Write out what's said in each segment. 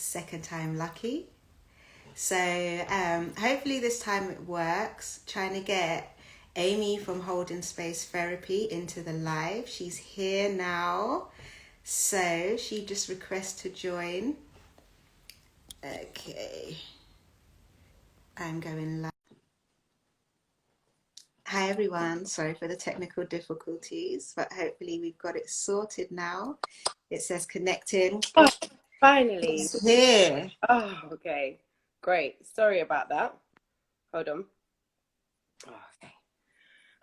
second time lucky. So hopefully this time it works. Trying to get Amy from Holding Space Therapy into the live. She's here now. So she just requests to join. Okay. I'm going live. Hi everyone. Sorry for the technical difficulties, but hopefully we've got it sorted now. It says connecting. Oh, finally. It's here. Oh, okay. Great. Sorry about that. Hold on. Oh, okay.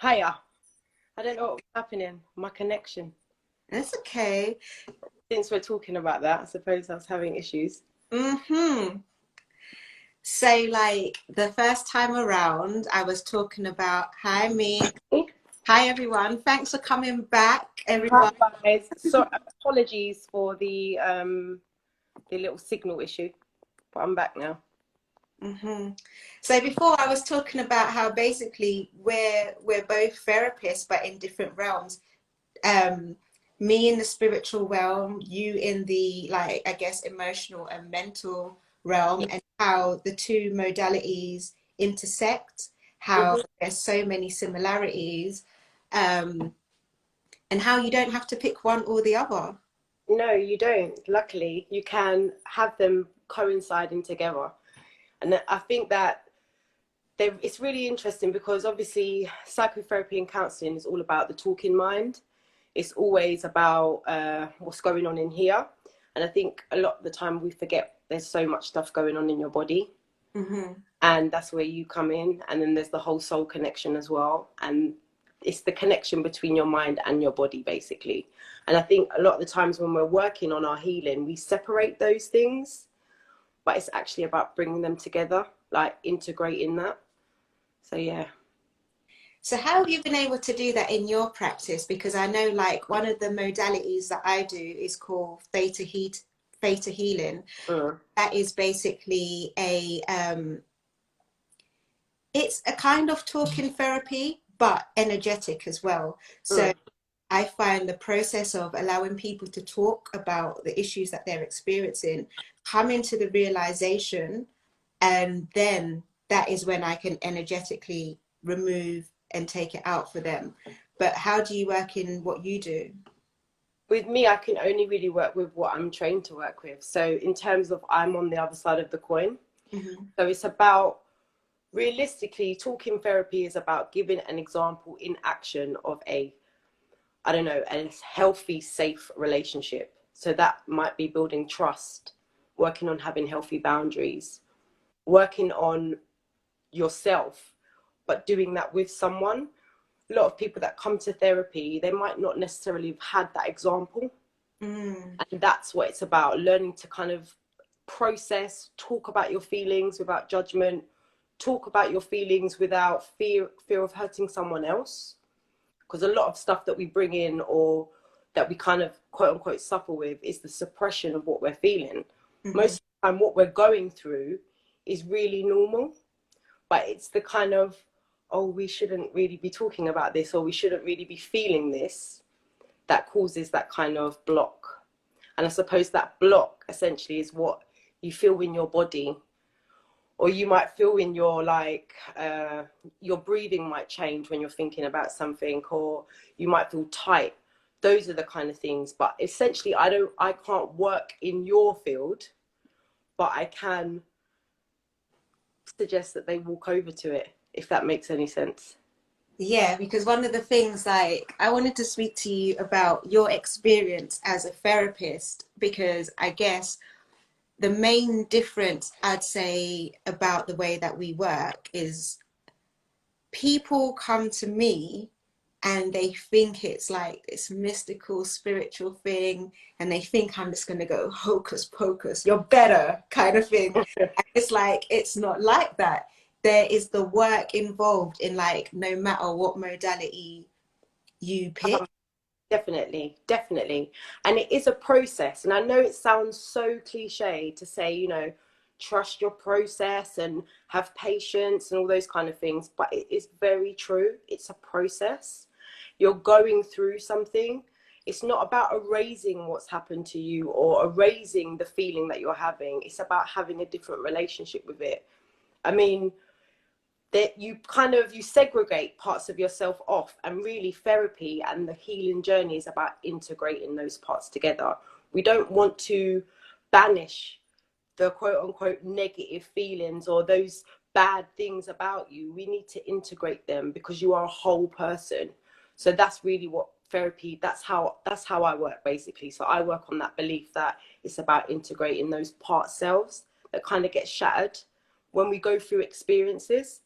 Hiya. I don't know what was happening. My connection. That's okay. Since we're talking about that, I suppose I was having issues. So like the first time around, I was talking about, hi me, hi everyone. Thanks for coming back, everyone. Hi, guys. So apologies for the little signal issue, but I'm back now. So before I was talking about how basically we're both therapists, but in different realms. Me in the spiritual realm, you in the like I guess emotional and mental realm, and how the two modalities intersect, how there's so many similarities, and how you don't have to pick one or the other. No, you don't. Luckily, you can have them coinciding together. And I think that it's really interesting because obviously psychotherapy and counseling is all about the talking mind. It's always about what's going on in here. And I think a lot of the time we forget there's so much stuff going on in your body. And that's where you come in. And then there's the whole soul connection as well. And it's the connection between your mind and your body, basically. And I think a lot of the times when we're working on our healing, we separate those things, but it's actually about bringing them together, like integrating that. So, yeah. So how have you been able to do that in your practice? Because I know like one of the modalities that I do is called theta healing. That is basically it's a kind of talking therapy, but energetic as well. So I find the process of allowing people to talk about the issues that they're experiencing, come into the realization, and then that is when I can energetically remove and take it out for them. But how do you work in what you do? With me, I can only really work with what I'm trained to work with. So in terms of I'm on the other side of the coin. So it's about, realistically, talking therapy is about giving an example in action of a healthy, safe relationship. So that might be building trust, working on having healthy boundaries, working on yourself, but doing that with someone. A lot of people that come to therapy, they might not necessarily have had that example. And that's what it's about, learning to kind of process, talk about your feelings without judgment, talk about your feelings without fear of hurting someone else. Because a lot of stuff that we bring in or that we kind of quote unquote suffer with is the suppression of what we're feeling. Most of the time what we're going through is really normal, but it's the kind of, oh, we shouldn't really be talking about this, or we shouldn't really be feeling this, that causes that kind of block. And I suppose that block essentially is what you feel in your body, or you might feel in your your breathing might change when you're thinking about something, or you might feel tight. Those are the kind of things. But essentially I can't work in your field, but I can suggest that they walk over to it, if that makes any sense. Yeah, because one of the things like I wanted to speak to you about your experience as a therapist, because I guess the main difference I'd say about the way that we work is people come to me and they think it's like this mystical spiritual thing, and they think I'm just going to go hocus pocus, you're better kind of thing. And it's like, it's not like that. There is the work involved in like no matter what modality you pick. Definitely. And it is a process. And I know it sounds so cliche to say, trust your process and have patience and all those kind of things, but it is very true. It's a process. You're going through something. it's not about erasing what's happened to you or erasing the feeling that you're having. It's about having a different relationship with it. I mean, that you segregate parts of yourself off, and really therapy and the healing journey is about integrating those parts together. We don't want to banish the quote unquote negative feelings or those bad things about you. We need to integrate them because you are a whole person. So that's really what therapy, that's how I work basically. So I work on that belief that it's about integrating those part selves that kind of get shattered when we go through experiences.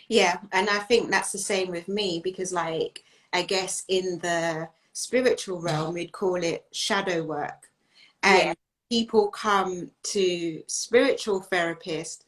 Yeah, and I think that's the same with me because, like, I guess in the spiritual realm, we'd call it shadow work. Yeah. And people come to spiritual therapists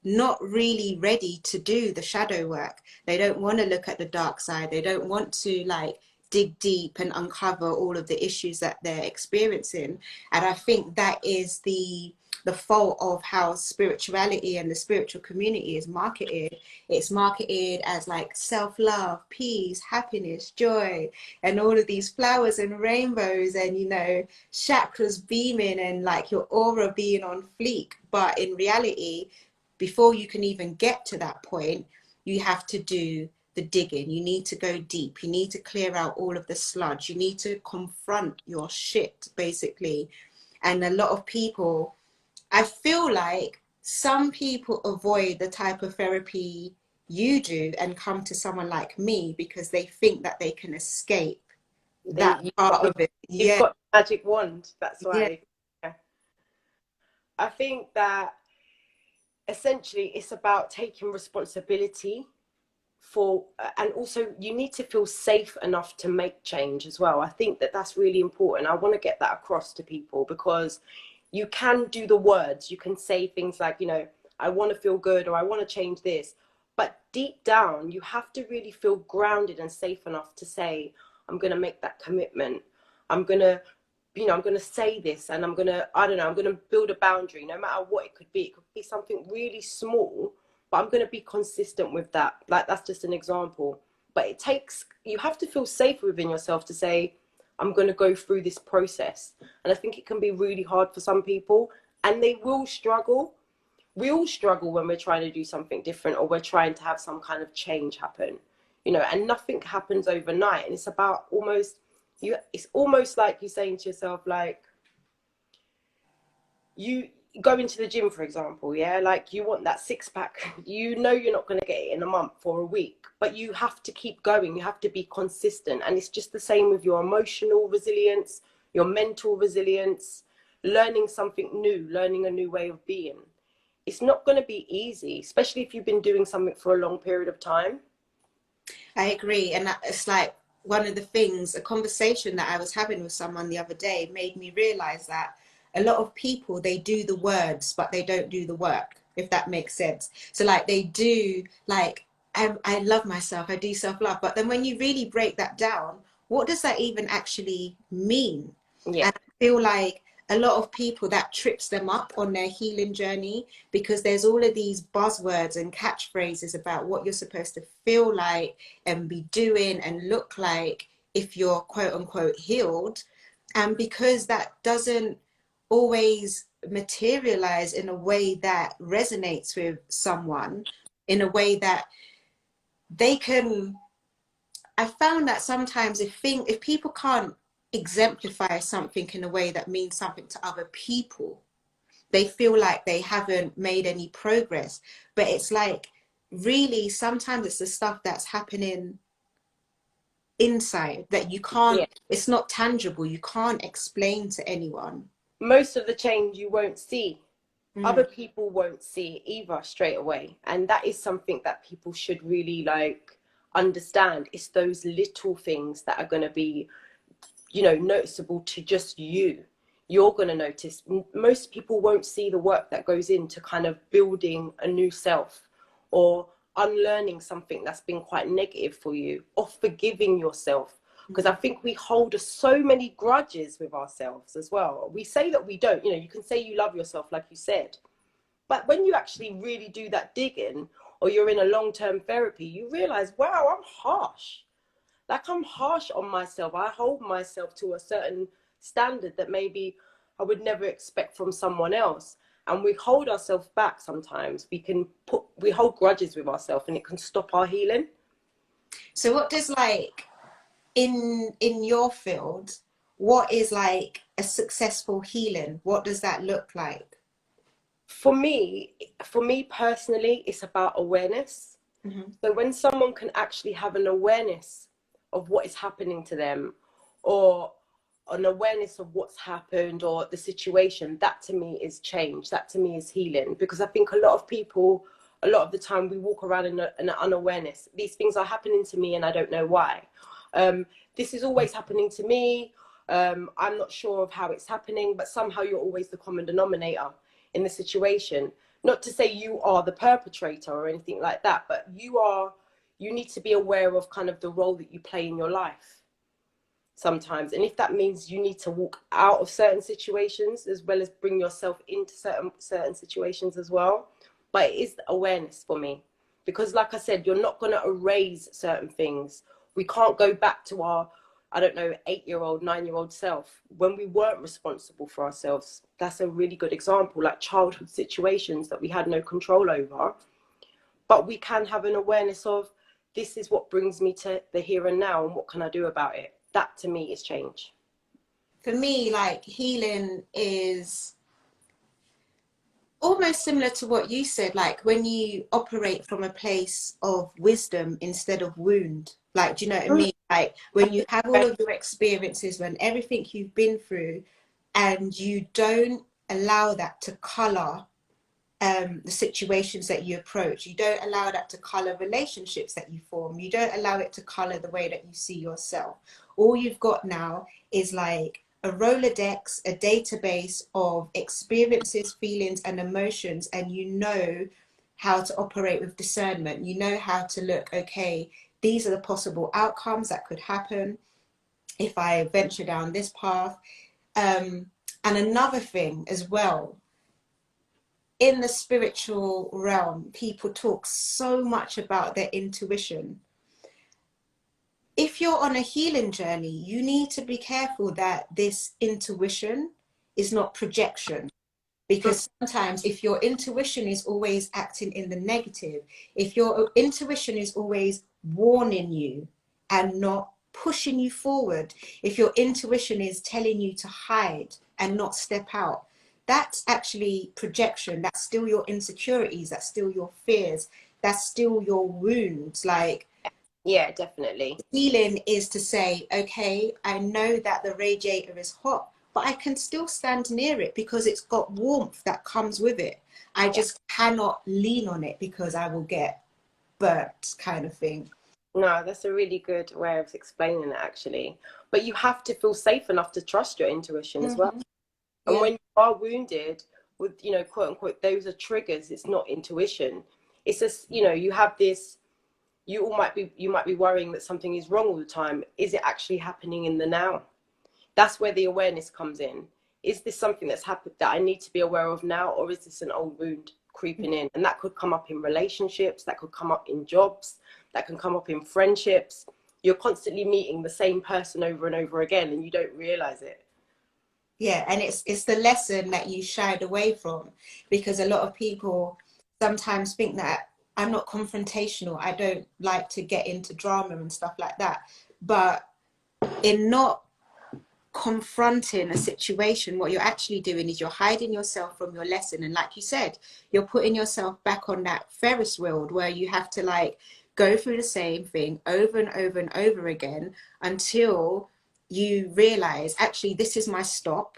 not really ready to do the shadow work. They don't want to look at the dark side. They don't want to like dig deep and uncover all of the issues that they're experiencing. And I think that is the fault of how spirituality and the spiritual community is marketed. It's marketed as like self-love, peace, happiness, joy, and all of these flowers and rainbows and, you know, chakras beaming and like your aura being on fleek. But in reality, before you can even get to that point, you have to do the digging. You need to go deep. You need to clear out all of the sludge. You need to confront your shit, basically. And a lot of people, I feel like some people avoid the type of therapy you do and come to someone like me because they think that they can escape that part of it. You've Yeah. got the magic wand. That's Yeah. why. Yeah. I think that essentially it's about taking responsibility for, and also you need to feel safe enough to make change as well. I think that that's really important. I want to get that across to people because you can do the words, you can say things like, you know, I want to feel good or I want to change this, but deep down you have to really feel grounded and safe enough to say, I'm going to make that commitment. I'm going to, you know, I'm going to say this, and I'm going to, I don't know, I'm going to build a boundary no matter what it could be. It could be something really small, but I'm going to be consistent with that. Like, that's just an example. But it takes, you have to feel safe within yourself to say, I'm going to go through this process. And I think it can be really hard for some people, and they will struggle. We all struggle when we're trying to do something different or we're trying to have some kind of change happen, you know, and nothing happens overnight. And it's about almost, you, it's almost like you're saying to yourself, like, you go into the gym, for example, yeah, like you want that six pack, you know, you're not going to get it in a month or a week, but you have to keep going, you have to be consistent. And it's just the same with your emotional resilience, your mental resilience, learning something new, learning a new way of being. It's not going to be easy, especially if you've been doing something for a long period of time. I agree. And it's like one of the things, a conversation that I was having with someone the other day made me realize that a lot of people, they do the words, but they don't do the work, if that makes sense. So like they do, like, I love myself, I do self-love. But then when you really break that down, what does that even actually mean? Yeah. And I feel like a lot of people, that trips them up on their healing journey because there's all of these buzzwords and catchphrases about what you're supposed to feel like and be doing and look like if you're quote unquote healed. And because that doesn't always materialize in a way that resonates with someone, in a way that they can, I found that sometimes if people can't exemplify something in a way that means something to other people, they feel like they haven't made any progress. But it's like, really, sometimes it's the stuff that's happening inside that you Yeah. can't, it's not tangible, you can't explain to anyone. Most of the change you won't see. Mm. Other people won't see it either straight away. And that is something that people should really like understand. It's those little things that are going to be, you know, noticeable to just you. You're going to notice. Most people won't see the work that goes into kind of building a new self, or unlearning something that's been quite negative for you, or forgiving yourself. Because I think we hold so many grudges with ourselves as well. We say that we don't, you know, you can say you love yourself, like you said, but when you actually really do that digging, or you're in a long-term therapy, you realize, wow, I'm harsh. like I'm harsh on myself. I hold myself to a certain standard that maybe I would never expect from someone else. And we hold ourselves back sometimes. We hold grudges with ourselves, and it can stop our healing. So what does like in your field, what is like a successful healing? What does that look like? For me, personally, it's about awareness. Mm-hmm. So when someone can actually have an awareness of what is happening to them, or an awareness of what's happened or the situation, that to me is change. That to me is healing. Because I think a lot of people, a lot of the time, we walk around in an unawareness. These things are happening to me and I don't know why. This is always happening to me. I'm not sure of how it's happening, but somehow you're always the common denominator in the situation. Not to say you are the perpetrator or anything like that, but you need to be aware of kind of the role that you play in your life sometimes. And if that means you need to walk out of certain situations as well as bring yourself into certain situations as well. But it is awareness for me, because like I said, you're not going to erase certain things. We can't go back to our, I don't know, 8-year-old 9-year-old self when we weren't responsible for ourselves. That's a really good example, like childhood situations that we had no control over. But we can have an awareness of, this is what brings me to the here and now, and what can I do about it? That to me is change. For me, like healing is almost similar to what you said, like when you operate from a place of wisdom instead of wound. Like, do you know what I mean? Like when you have all of your experiences, when everything you've been through, and you don't allow that to color the situations that you approach. You don't allow that to color relationships that you form. You don't allow it to color the way that you see yourself. All you've got now is like a Rolodex, a database of experiences, feelings, and emotions, and you know how to operate with discernment. You know how to look, okay, these are the possible outcomes that could happen if I venture down this path. And another thing as well, in the spiritual realm, people talk so much about their intuition. If you're on a healing journey, you need to be careful that this intuition is not projection. Because sometimes if your intuition is always acting in the negative, if your intuition is always warning you and not pushing you forward, if your intuition is telling you to hide and not step out, that's actually projection. That's still your insecurities. That's still your fears. That's still your wounds. Like, Yeah, definitely. healing is to say, okay, I know that the radiator is hot, but I can still stand near it because it's got warmth that comes with it. I Yeah. just cannot lean on it because I will get burnt, kind of thing. No, that's a really good way of explaining it, actually. But you have to feel safe enough to trust your intuition as well. Mm-hmm. And Yeah. when you are wounded with, quote unquote, those are triggers. It's not intuition. It's just, you have this, you might be worrying that something is wrong all the time. Is it actually happening in the now? That's where the awareness comes in. Is this something that's happened that I need to be aware of now, or is this an old wound creeping in? And that could come up in relationships, that could come up in jobs, that can come up in friendships. You're constantly meeting the same person over and over again, and you don't realize it. Yeah, and it's the lesson that you shied away from, because a lot of people sometimes think that I'm not confrontational. I don't like to get into drama and stuff like that. But in not confronting a situation, what you're actually doing is you're hiding yourself from your lesson. And like you said, you're putting yourself back on that Ferris wheel where you have to like go through the same thing over and over and over again until you realize, actually, this is my stop.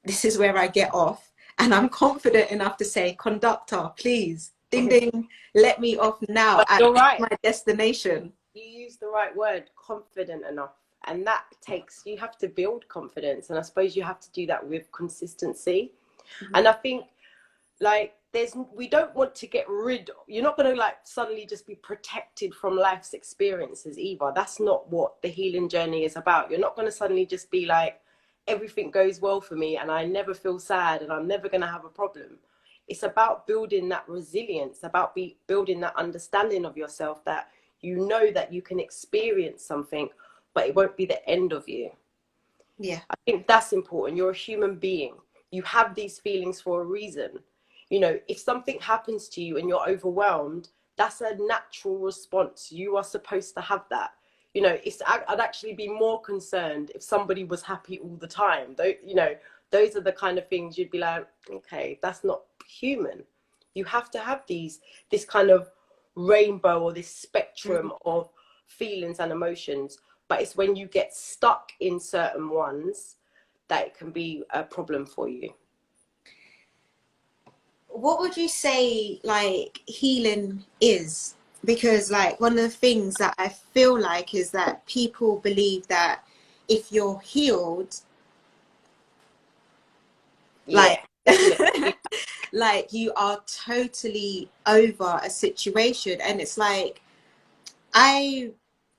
This is where I get off. And I'm confident enough to say, conductor, please, ding, ding, let me off now But at you're right. my destination. You use the right word, confident enough. And that takes, you have to build confidence. And I suppose you have to do that with consistency. Mm-hmm. And I think like we don't want to get rid, you're not going to like suddenly just be protected from life's experiences either. That's not what the healing journey is about. You're not going to suddenly just be like, everything goes well for me and I never feel sad and I'm never going to have a problem. It's about building that resilience, building that understanding of yourself, that you know that you can experience something but it won't be the end of you. Yeah. I think that's important. You're a human being. You have these feelings for a reason. You know, if something happens to you and you're overwhelmed, that's a natural response. You are supposed to have that. You know, I'd actually be more concerned if somebody was happy all the time. Though, you know, those are the kind of things you'd be like, okay, that's not human. You have to have this kind of rainbow or this spectrum of feelings and emotions. But it's when you get stuck in certain ones that it can be a problem for you. What would you say like healing is? Because like one of the things that I feel like is that people believe that if you're healed, Yeah, like definitely. like you are totally over a situation. And it's like I'm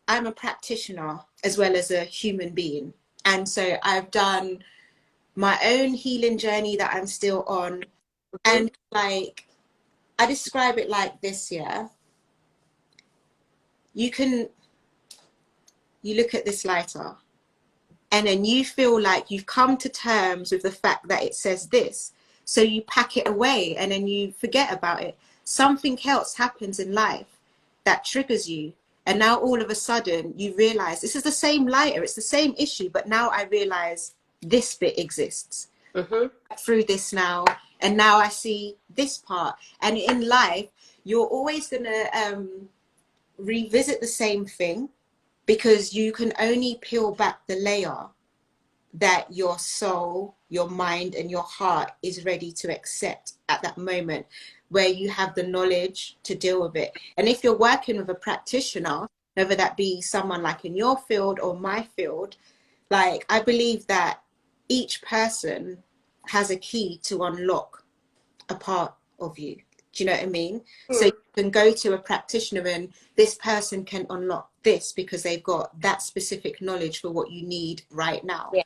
a practitioner as well as a human being, and so I've done my own healing journey that I'm still on. Mhm. And like I describe it like this, yeah. You can you look at this lighter and then you feel like you've come to terms with the fact that it says this. So you pack it away and then you forget about it. Something else happens in life that triggers you. And now all of a sudden you realize this is the same lighter, it's the same issue, but now I realize this bit exists Mhm. through this now. And now I see this part. And in life, you're always going to revisit the same thing, because you can only peel back the layer that your soul, your mind, and your heart is ready to accept at that moment, where you have the knowledge to deal with it. And if you're working with a practitioner, whether that be someone like in your field or my field, like I believe that each person has a key to unlock a part of you. Do you know what I mean? So you Mm. can go to a practitioner and this person can unlock this because they've got that specific knowledge for what you need right now. Yeah.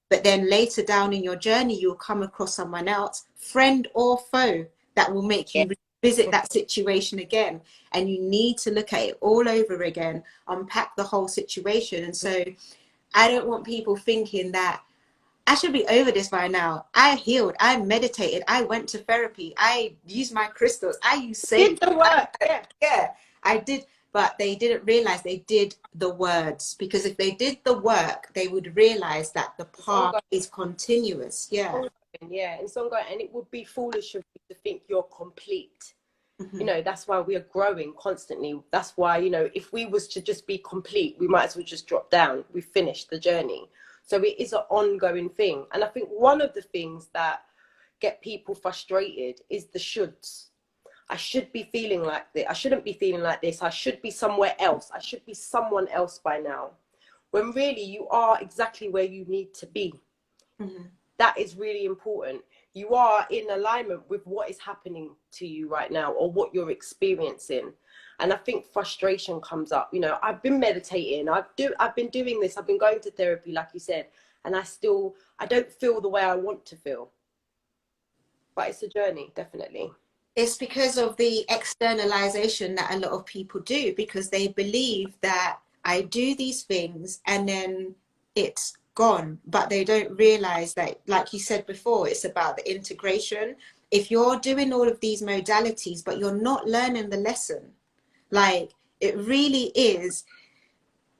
But then later down in your journey, you'll come across someone else, friend or foe, that will make Yeah. you revisit that situation again. And you need to look at it all over again, unpack the whole situation. And so I don't want people thinking that I should be over this by now. I healed. I meditated. I went to therapy. I used my crystals. I used Did sage. the work. Yeah. Yeah, I did. But they didn't realize they did the words, because if they did the work, they would realize that the It's path ongoing. is continuous. Yeah. Yeah, it's ongoing, and it would be foolish of you to think you're complete. You Mm-hmm. know, that's why we are growing constantly. That's why, you know, if we was to just be complete, we might as well just drop down. We finished the journey. So it is an ongoing thing. And I think one of the things that get people frustrated is the shoulds. I should be feeling like this. I shouldn't be feeling like this. I should be somewhere else. I should be someone else by now. When really you are exactly where you need to be. Mm-hmm. That is really important. You are in alignment with what is happening to you right now or what you're experiencing. And I think frustration comes up. You know, I've been meditating, I've been doing this, I've been going to therapy, like you said, and I don't feel the way I want to feel. But it's a journey, definitely. It's because of the externalization that a lot of people do, because they believe that I do these things and then it's gone. But they don't realize that, like you said before, it's about the integration. If you're doing all of these modalities, but you're not learning the lesson, like it really is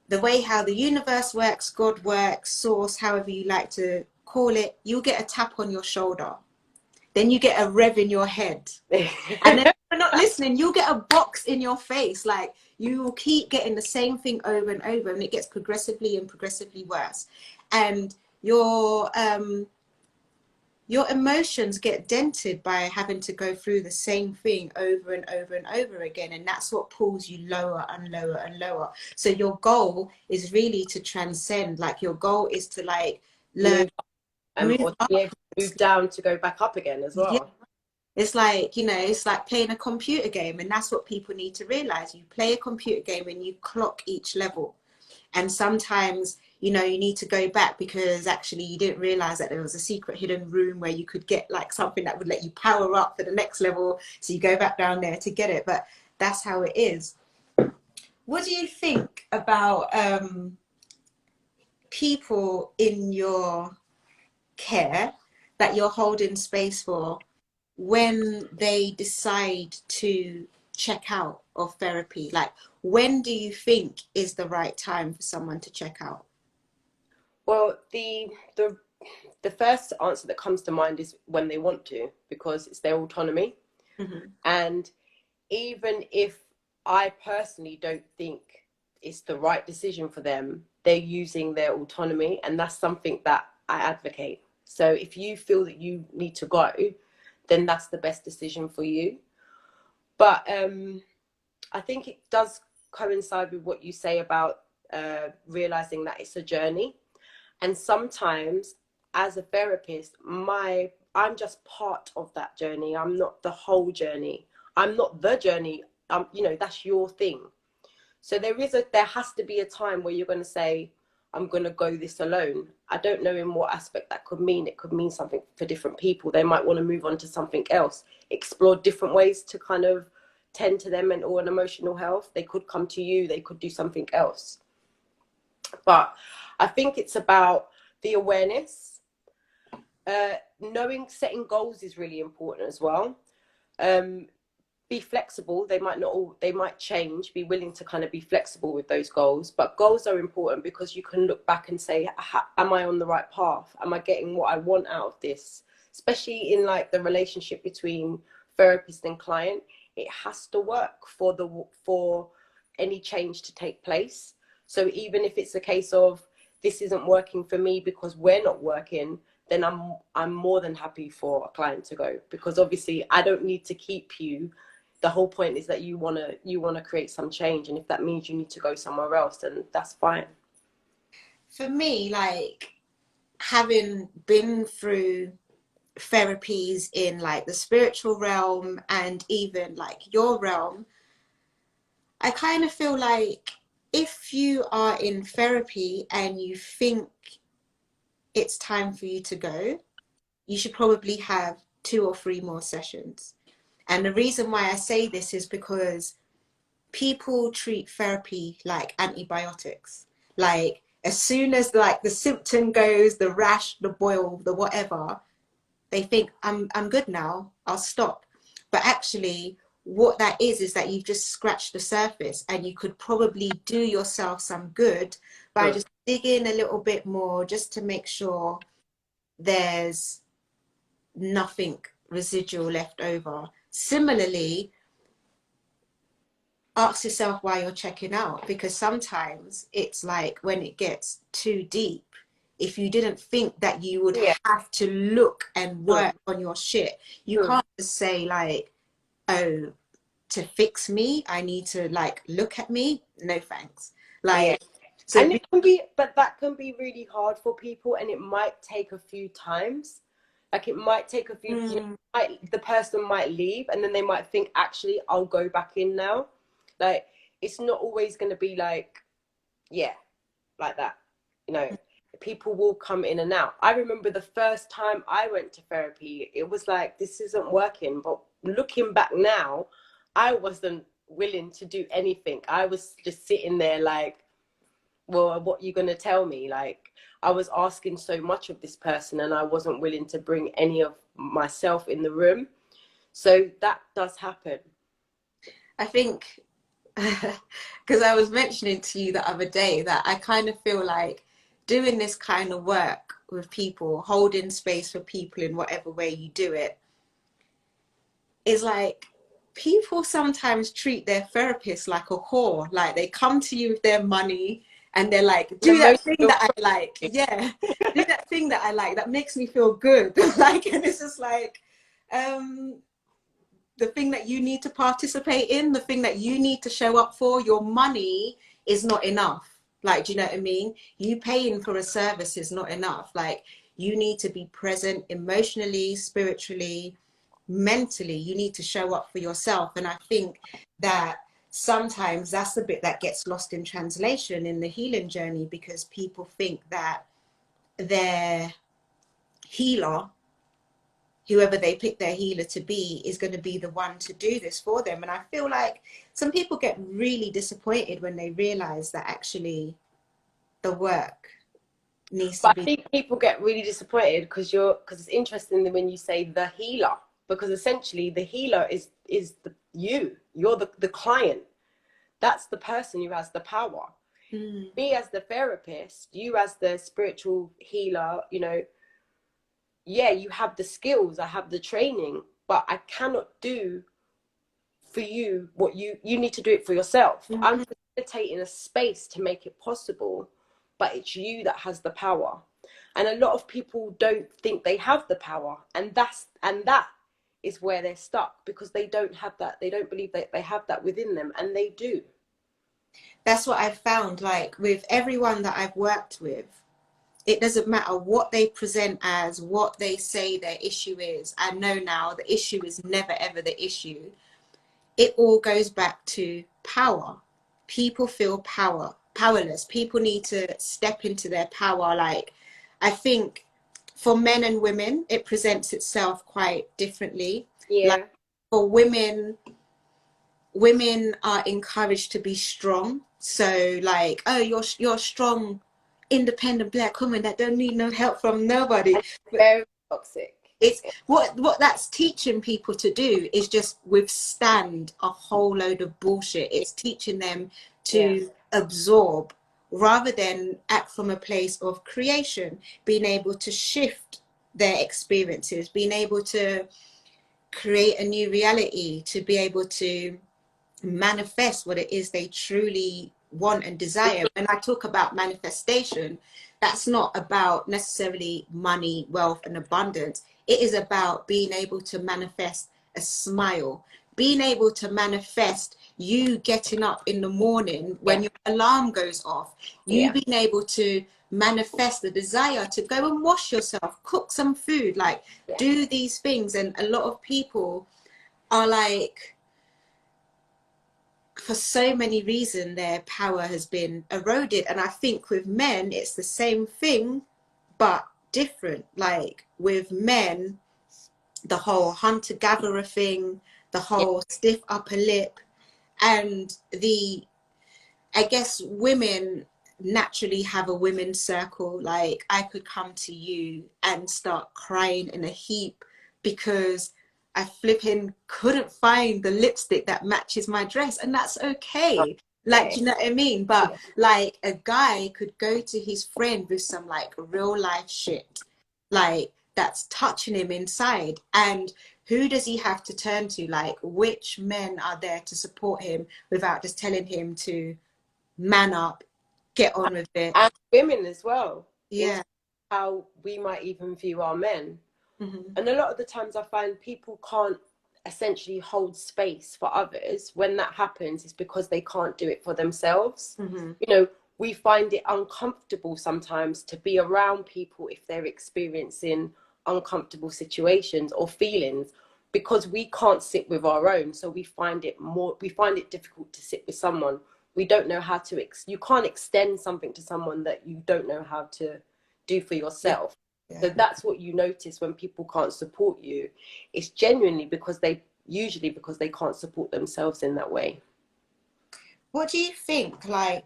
the way how the universe works, God works, source, however you like to call it, you'll get a tap on your shoulder. Then you get a rev in your head. And then if you're not listening, you'll get a box in your face. Like you will keep getting the same thing over and over, and it gets progressively and progressively worse. And your emotions get dented by having to go through the same thing over and over and over again. And that's what pulls you lower and lower and lower. So your goal is really to transcend. Like your goal is to like learn, Move move or to up. be able to move down to go back up again as Yeah. well. It's like, you know, it's like playing a computer game. And that's what people need to realize. You play a computer game and you clock each level. And sometimes, you know, you need to go back because actually you didn't realize that there was a secret hidden room where you could get like something that would let you power up for the next level. So you go back down there to get it. But that's how it is. What do you think about people in your care that you're holding space for when they decide to check out of therapy? Like, when do you think is the right time for someone to check out? Well, the first answer that comes to mind is when they want to, because it's their autonomy. Mm-hmm. And even if I personally don't think it's the right decision for them, they're using their autonomy, and that's something that I advocate. So if you feel that you need to go, then that's the best decision for you. But I think it does coincide with what you say about realizing that it's a journey. And sometimes, as a therapist, I'm just part of that journey. I'm not the whole journey. I'm not the journey. That's your thing. So there has to be a time where you're going to say, I'm going to go this alone. I don't know in what aspect that could mean. It could mean something for different people. They might want to move on to something else, explore different ways to kind of tend to their mental and emotional health. They could come to you. They could do something else. But I think it's about the awareness. Setting goals is really important as well. Be flexible. They might change. Be willing to kind of be flexible with those goals. But goals are important because you can look back and say, am I on the right path? Am I getting what I want out of this? Especially in like the relationship between therapist and client, it has to work for any change to take place. So even if it's a case of this isn't working for me because we're not working, then I'm more than happy for a client to go, because obviously I don't need to keep you. The whole point is that you wanna create some change, and if that means you need to go somewhere else, then that's fine. For me, like, having been through therapies in like the spiritual realm and even like your realm, I kind of feel like if you are in therapy and you think it's time for you to go, you should probably have 2 or 3 more sessions. And the reason why I say this is because people treat therapy like antibiotics. Like, as soon as like the symptom goes, the rash, the boil, the whatever, they think I'm good now, I'll stop. But actually what that is that you've just scratched the surface, and you could probably do yourself some good by Mm. just digging a little bit more, just to make sure there's nothing residual left over. Similarly, ask yourself why you're checking out, because sometimes it's like when it gets too deep, if you didn't think that you would Yeah. have to look and Mm. work on your shit, you Mm. can't just say like, oh, to fix me I need to like look at me. No thanks. Yeah. Like, so And that can be really hard for people, and it might take a few times. Like it might take a few, mm, the person might leave and then they might think, actually, I'll go back in now. Like it's not always going to be like, yeah, like that. You know, people will come in and out. I remember the first time I went to therapy, it was like, this isn't working. But looking back now, I wasn't willing to do anything. I was just sitting there like, well, what are you going to tell me? Like, I was asking so much of this person and I wasn't willing to bring any of myself in the room. So that does happen. I think because I was mentioning to you the other day that I kind of feel like doing this kind of work with people, holding space for people in whatever way you do it, is like, people sometimes treat their therapist like a whore. Like, they come to you with their money and they're like, The do that most thing that I like. Yeah, do that thing that I like, that makes me feel good. Like, and it's just like, um, the thing that you need to participate in, the thing that you need to show up for, your money is not enough. Like, do you know what I mean? You paying for a service is not enough. Like, you need to be present emotionally, spiritually, mentally. You need to show up for yourself. And I think that sometimes that's the bit that gets lost in translation in the healing journey, because people think that their healer, whoever they pick their healer to be, is going to be the one to do this for them. And I feel like some people get really disappointed when they realize that actually the work needs to But I be. think people get really disappointed because it's interesting when you say the healer, because essentially the healer is you're the client. That's the person who has the power. Mm. Me as the therapist, you as the spiritual healer, yeah, you have the skills, I have the training, but I cannot do for you what you need to do it for yourself. I'm Mhm. facilitating a space to make it possible, but it's you that has the power. And a lot of people don't think they have the power, and that is where they're stuck, because they don't have that. They don't believe that they have that within them, and they do. That's what I've found, like with everyone that I've worked with, it doesn't matter what they present as, what they say their issue is. I know now the issue is never ever the issue. It all goes back to power. People feel powerless. People need to step into their power. Like, I think for men and women, it presents itself quite differently. Like Yeah. for women are encouraged to be strong. So like, oh, you're strong, independent black woman that don't need no help from nobody. And But very toxic. it's what that's teaching people to do is just withstand a whole load of bullshit. It's teaching them Yeah. to absorb rather than act from a place of creation, being able to shift their experiences, being able to create a new reality, to be able to manifest what it is they truly want and desire. When I talk about manifestation, that's not about necessarily money, wealth, and abundance. It is about being able to manifest a smile, being able to manifest you getting up in the morning when Yeah. your alarm goes off, you Yeah. being able to manifest the desire to go and wash yourself, cook some food, like Yeah. do these things. And a lot of people are like, for so many reasons, their power has been eroded. And I think with men, it's the same thing, but different. Like with men, the whole hunter gatherer thing, the Yeah. whole stiff upper lip, and I guess women naturally have a women's circle. Like I could come to you and start crying in a heap because I flipping couldn't find the lipstick that matches my dress, and that's okay. Like, Okay. do you know what I mean? But like a guy could go to his friend with some like real life shit, like that's touching him inside. And who does he have to turn to? Like, which men are there to support him without just telling him to man up, get on with it? And women as well, in Yeah. how we might even view our men. Hmm. And a lot of the times I find people can't essentially hold space for others. When that happens, it's because they can't do it for themselves. Hmm. We find it uncomfortable sometimes to be around people if they're experiencing uncomfortable situations or feelings, because we can't sit with our own. So we find it difficult to sit with someone. We don't know how to, you can't extend something to someone that you don't know how to do for Yeah. yourself. So Yeah. that's what you notice when people can't support you. It's genuinely because they can't support themselves in that way. What do you think, I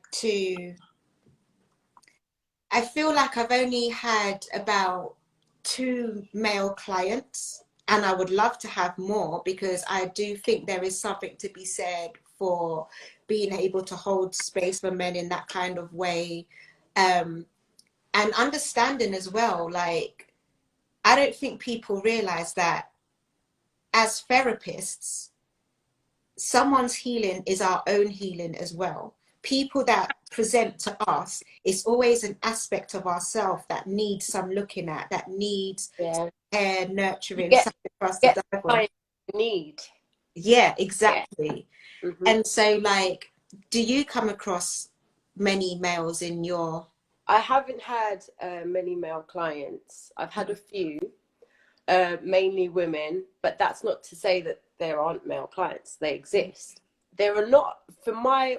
feel like I've only had about two male clients, and I would love to have more because I do think there is something to be said for being able to hold space for men in that kind of way. Um, and understanding as well, like, I don't think people realize that as therapists, someone's healing is our own healing as well. People that present to us, it's always an aspect of ourselves that needs some looking at, that needs Yeah. care, You nurturing, get something for us to get dive the on. time you need. Yeah, Yeah. exactly. Hmm. And so, like, do you come across many males in your? I haven't had many male clients. I've had a few, mainly women, but that's not to say that there aren't male clients. They exist. There are not,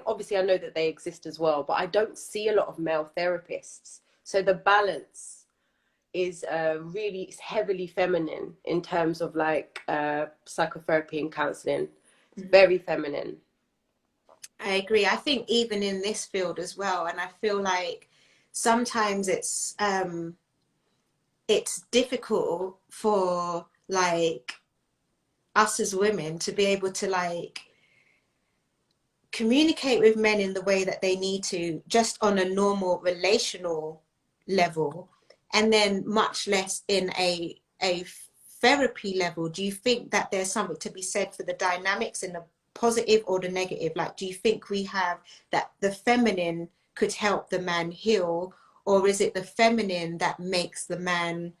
obviously, I know that they exist as well, but I don't see a lot of male therapists. So the balance is really heavily feminine in terms of like psychotherapy and counseling. It's Mhm. very feminine. I agree. I think even in this field as well, and I feel like sometimes it's difficult for like us as women to be able to like communicate with men in the way that they need to, just on a normal relational level, and then much less in a therapy level. Do you think that there's something to be said for the dynamics in the positive or the negative? Like, do you think we have that the feminine could help the man heal, or is it the feminine that makes the man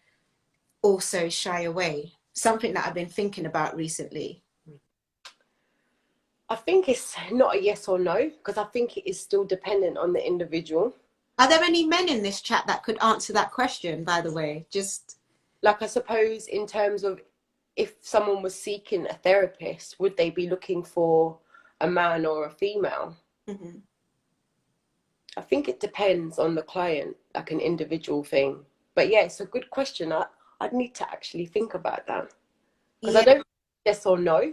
also shy away? Something that I've been thinking about recently. I think it's not a yes or no, because I think it is still dependent on the individual. Are there any men in this chat that could answer that question, by the way? Just Like, I suppose in terms of if someone was seeking a therapist, would they be looking for a man or a female? mhm. I think it depends on the client, like an individual thing. But yeah, it's a good question. I'd need to actually think about that, because I Yeah, don't yes or no.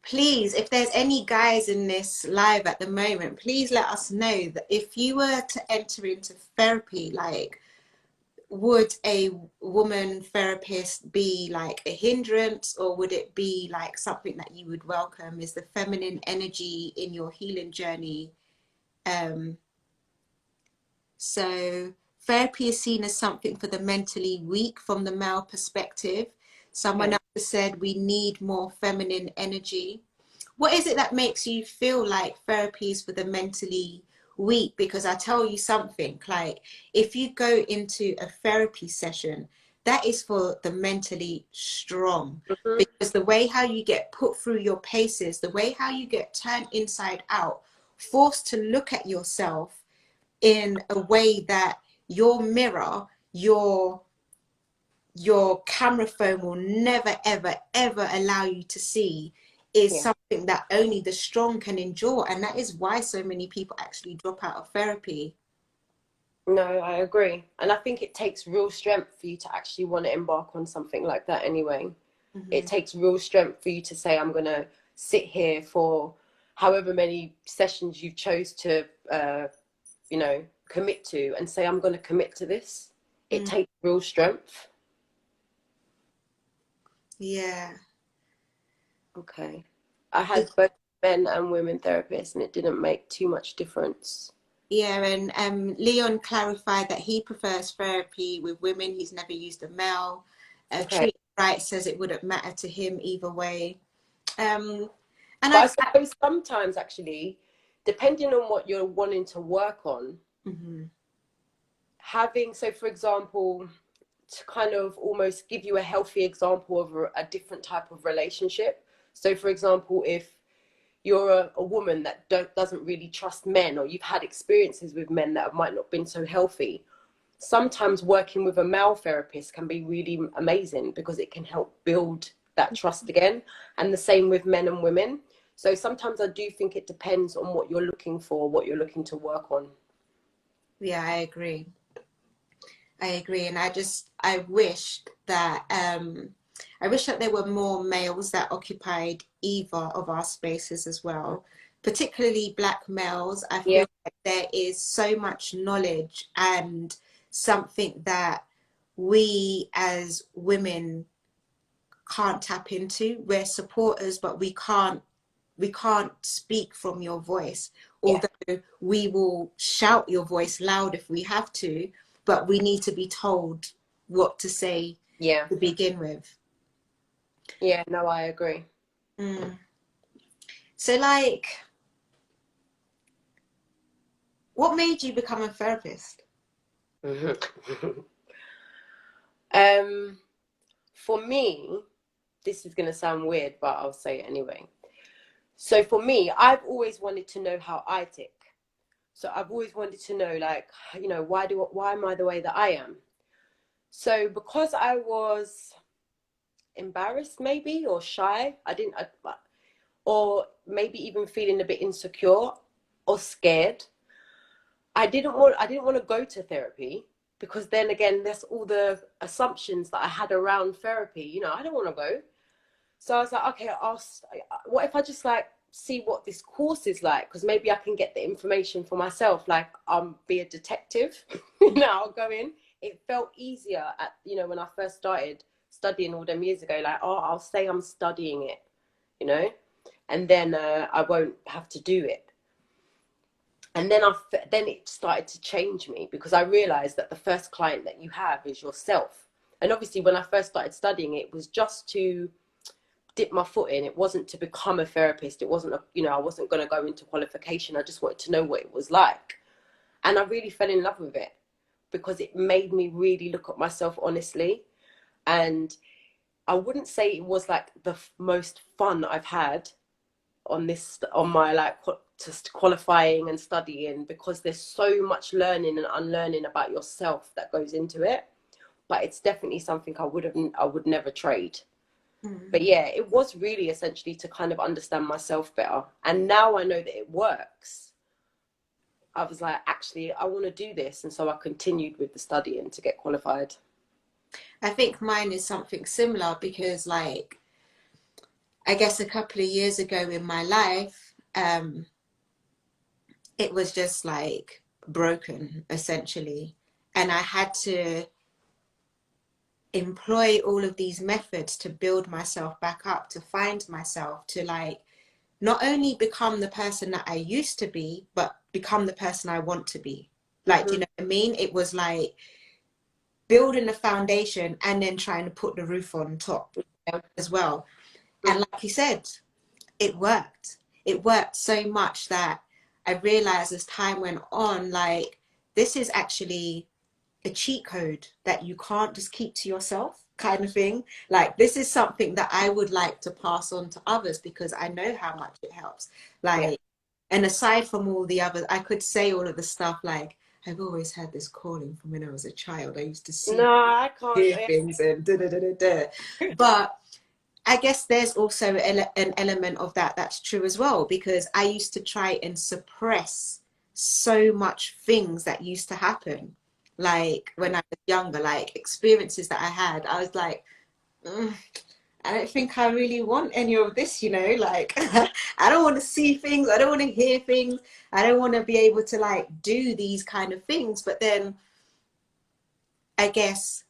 please, if there's any guys in this live at the moment, please let us know that if you were to enter into therapy, like, would a woman therapist be like a hindrance, or would it be like something that you would welcome? Is the feminine energy in your healing journey? Um, So therapy is seen as something for the mentally weak from the male perspective. Someone Okay. else said we need more feminine energy. What is it that makes you feel like therapy is for the mentally weak? Because I tell you something, like, if you go into a therapy session, that is for the mentally strong. Mhm. Because the way how you get put through your paces, the way how you get turned inside out, forced to look at yourself in a way that your mirror, your camera phone will never ever ever allow you to see, is Yeah. something that only the strong can endure. And that is why so many people actually drop out of therapy. No, I agree. And I think it takes real strength for you to actually want to embark on something like that anyway. It Mm-hmm. takes real strength for you to say, I'm going to sit here for however many sessions you chose to, commit to, and say, I'm going to commit to this. It Mm, takes real strength. yeah. Okay. I had both men and women therapists, and it didn't make too much difference. Yeah, and Leon clarified that he prefers therapy with women. He's never used a male. Okay. Treat Right says it wouldn't matter to him either way. Um, and But I I suppose sometimes, actually, depending on what you're wanting to work on, mhm. so for example, to kind of almost give you a healthy example of a different type of relationship. So, for example, if you're a woman that doesn't really trust men, or you've had experiences with men that might not been so healthy, sometimes working with a male therapist can be really amazing, because it can help build that trust again. And the same with men and women. So sometimes I do think it depends on what you're looking for, what you're looking to work on. Yeah, I agree. I agree, and I wish that there were more males that occupied either of our spaces as well, particularly black males. I Yeah. feel like there is so much knowledge and something that we as women can't tap into. We're supporters, but we can't speak from your voice, Yeah. although we will shout your voice loud if we have to, but we need to be told what to say Yeah. to begin with. Yeah. No, I agree. Mm. So, like, what made you become a therapist? um, for me, this is going to sound weird, but I'll say it anyway. So for me, I've always wanted to know how I tick. So I've always wanted to know, like, why am I the way that I am? So because I was embarrassed, maybe, or shy, or maybe even feeling a bit insecure or scared, I didn't want to go to therapy, because then again, there's all the assumptions that I had around therapy. I don't want to go. So I was like, okay, what if I just like see what this course is like, because maybe I can get the information for myself, like be a detective. I'll go in. It felt easier at, when I first started studying all them years ago, like, oh, I'll say I'm studying it, and then I won't have to do it. And then then it started to change me, because I realized that the first client that you have is yourself. And obviously when I first started studying, it was just to dip my foot in. It wasn't to become a therapist. It wasn't, I wasn't going to go into qualification. I just wanted to know what it was like. And I really fell in love with it, because it made me really look at myself honestly. And I wouldn't say it was like the most fun I've had on my like just qualifying and studying, because there's so much learning and unlearning about yourself that goes into it. But it's definitely something I would never trade. But yeah, it was really essentially to kind of understand myself better. And now I know that it works. I was like, actually, I want to do this. And so I continued with the studying to get qualified. I think mine is something similar, because like, I guess a couple of years ago in my life, it was just like broken essentially. And I had to employ all of these methods to build myself back up, to find myself, to like not only become the person that I used to be, but become the person I want to be. Like, you know what I mean? It was like building a foundation and then trying to put the roof on top as well. And like you said, it worked. It worked so much that I realized as time went on, like, this is actually a cheat code that you can't just keep to yourself, kind of thing. Like, this is something that I would like to pass on to others, because I know how much it helps. Like, and aside from all the others, I could say all of the stuff like, I've always had this calling from when I was a child. I used to see, no, I can't hear things and da da da da da. But I guess there's also an element of that that's true as well, because I used to try and suppress so much things that used to happen. Like when I was younger, like experiences that I had, I was like, I don't think I really want any of this, like I don't want to see things. I don't want to hear things. I don't want to be able to like do these kind of things. But then I guess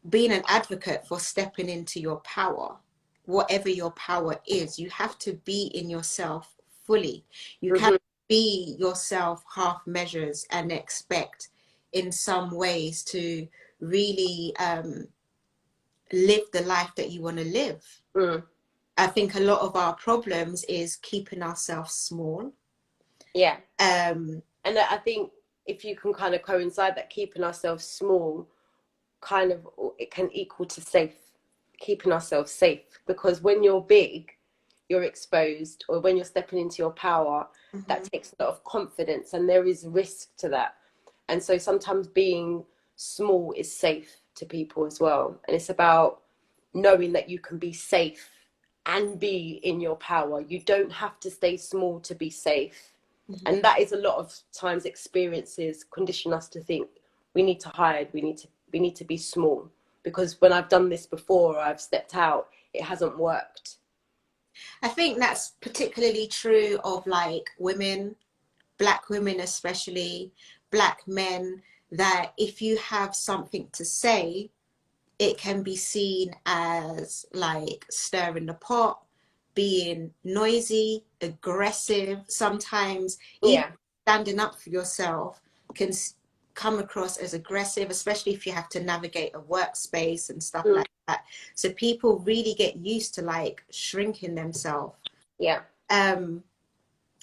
being an advocate for stepping into your power, whatever your power is, you have to be in yourself fully. You can't be yourself half measures and expect in some ways to really live the life that you want to live. I think a lot of our problems is keeping ourselves small. Yeah. And I think if you can kind of coincide that keeping ourselves small, kind of, it can equal to safe, keeping ourselves safe. Because when you're big, you're exposed, or when you're stepping into your power, that takes a lot of confidence, and there is risk to that. And so sometimes being small is safe to people as well. And it's about knowing that you can be safe and be in your power. You don't have to stay small to be safe. And that is a lot of times experiences condition us to think we need to hide, we need to be small. Because when I've done this before, or I've stepped out, it hasn't worked. I think that's particularly true of like women, Black women especially, Black men, that if you have something to say, it can be seen as like stirring the pot, being noisy, aggressive. Sometimes even standing up for yourself can come across as aggressive, especially if you have to navigate a workspace and stuff like that. So people really get used to like shrinking themselves.